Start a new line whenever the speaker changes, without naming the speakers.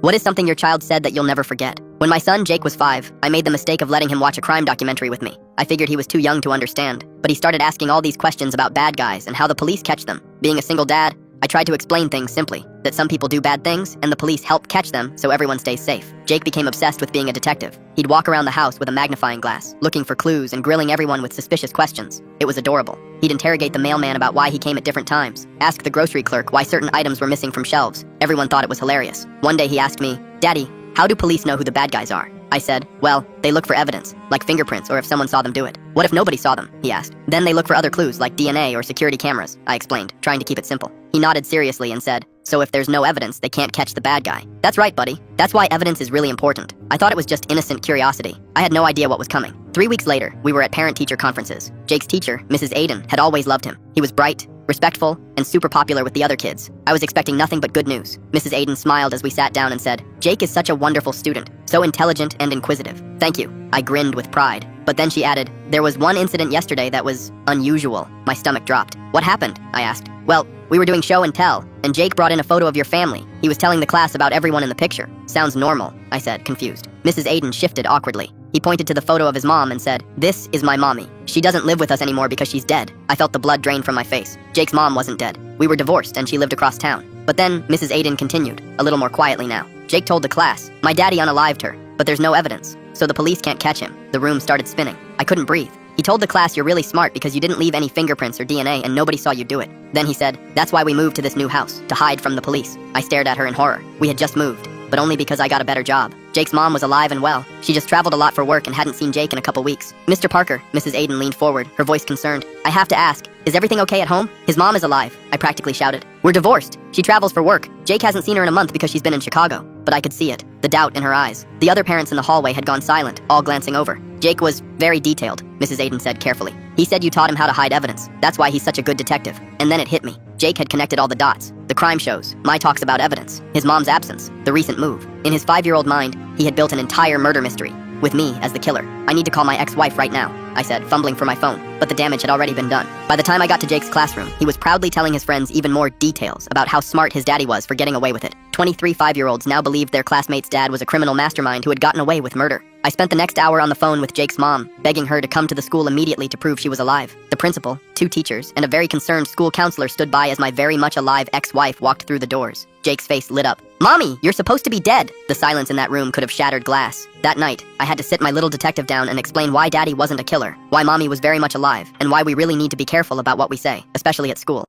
What is something your child said that you'll never forget? When my son Jake was 5, I made the mistake of letting him watch a crime documentary with me. I figured he was too young to understand, but he started asking all these questions about bad guys and how the police catch them. Being a single dad, I tried to explain things simply, that some people do bad things and the police help catch them so everyone stays safe. Jake became obsessed with being a detective. He'd walk around the house with a magnifying glass, looking for clues and grilling everyone with suspicious questions. It was adorable. He'd interrogate the mailman about why he came at different times, ask the grocery clerk why certain items were missing from shelves. Everyone thought it was hilarious. One day he asked me, "Daddy, how do police know who the bad guys are?" I said, "Well, they look for evidence, like fingerprints or if someone saw them do it." "What if nobody saw them?" he asked. "Then they look for other clues like DNA or security cameras," I explained, trying to keep it simple. He nodded seriously and said, "So if there's no evidence, they can't catch the bad guy." "That's right, buddy. That's why evidence is really important." I thought it was just innocent curiosity. I had no idea what was coming. 3 weeks later, we were at parent-teacher conferences. Jake's teacher, Mrs. Aiden, had always loved him. He was bright, respectful, and super popular with the other kids. I was expecting nothing but good news. Mrs. Aiden smiled as we sat down and said, "Jake is such a wonderful student, so intelligent and inquisitive." "Thank you." I grinned with pride. But then she added, "There was one incident yesterday that was unusual." My stomach dropped. "What happened?" I asked. "Well, we were doing show and tell, and Jake brought in a photo of your family. He was telling the class about everyone in the picture." "Sounds normal," I said, confused. Mrs. Aiden shifted awkwardly. He pointed to the photo of his mom and said, "This is my mommy. She doesn't live with us anymore because she's dead." I felt the blood drain from my face. Jake's mom wasn't dead. We were divorced and she lived across town. But then Mrs. Aiden continued, a little more quietly now. "Jake told the class, my daddy unalived her, but there's no evidence, so the police can't catch him." The room started spinning. I couldn't breathe. "He told the class you're really smart because you didn't leave any fingerprints or DNA and nobody saw you do it." Then he said, "That's why we moved to this new house, to hide from the police." I stared at her in horror. We had just moved, but only because I got a better job. Jake's mom was alive and well. She just traveled a lot for work and hadn't seen Jake in a couple weeks. "Mr. Parker," Mrs. Aiden leaned forward, her voice concerned. "I have to ask, is everything okay at home?" "His mom is alive," I practically shouted. "We're divorced. She travels for work. Jake hasn't seen her in a month because she's been in Chicago." But I could see it, the doubt in her eyes. The other parents in the hallway had gone silent, all glancing over. "Jake was very detailed," Mrs. Aiden said carefully. "He said you taught him how to hide evidence. That's why he's such a good detective." And then it hit me. Jake had connected all the dots. The crime shows, my talks about evidence, his mom's absence, the recent move. In his 5-year-old mind, he had built an entire murder mystery, with me as the killer. "I need to call my ex-wife right now," I said, fumbling for my phone, but the damage had already been done. By the time I got to Jake's classroom, he was proudly telling his friends even more details about how smart his daddy was for getting away with it. 23 5-year-olds now believed their classmate's dad was a criminal mastermind who had gotten away with murder. I spent the next hour on the phone with Jake's mom, begging her to come to the school immediately to prove she was alive. The principal, 2 teachers, and a very concerned school counselor stood by as my very much alive ex-wife walked through the doors. Jake's face lit up. "Mommy, you're supposed to be dead!" The silence in that room could have shattered glass. That night, I had to sit my little detective down and explain why Daddy wasn't a killer, why Mommy was very much alive, and why we really need to be careful about what we say, especially at school.